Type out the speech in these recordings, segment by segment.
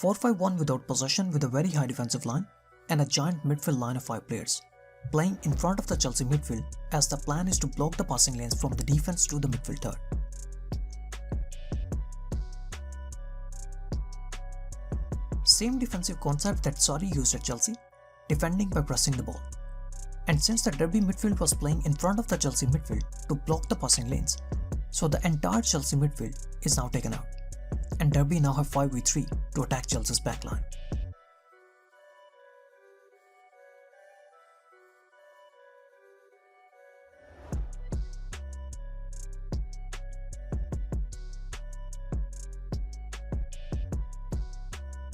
4-5-1 without possession with a very high defensive line and a giant midfield line of 5 players, playing in front of the Chelsea midfield as the plan is to block the passing lanes from the defense to the midfield third. Same defensive concept that Sarri used at Chelsea, defending by pressing the ball. And since the Derby midfield was playing in front of the Chelsea midfield to block the passing lanes, so the entire Chelsea midfield is now taken out, and Derby now have 5v3 to attack Chelsea's backline.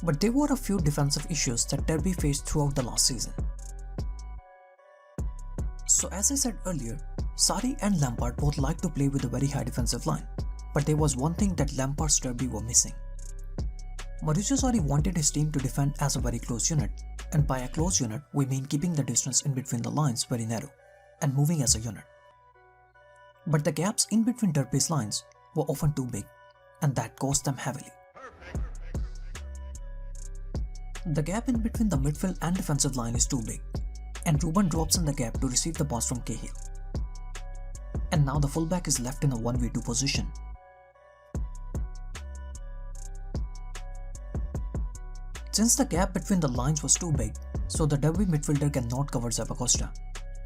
But there were a few defensive issues that Derby faced throughout the last season. So as I said earlier, Sarri and Lampard both like to play with a very high defensive line, but there was one thing that Lampard's Derby were missing. Mauricio Sarri wanted his team to defend as a very close unit, and by a close unit we mean keeping the distance in between the lines very narrow and moving as a unit. But the gaps in between Derby's lines were often too big, and that cost them heavily. The gap in between the midfield and defensive line is too big, and Ruben drops in the gap to receive the pass from Cahill. And now the fullback is left in a 1v2 position. Since the gap between the lines was too big, so the Derby midfielder cannot cover Zappacosta,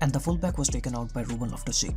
and the fullback was taken out by Ruben Loftus-Cheek.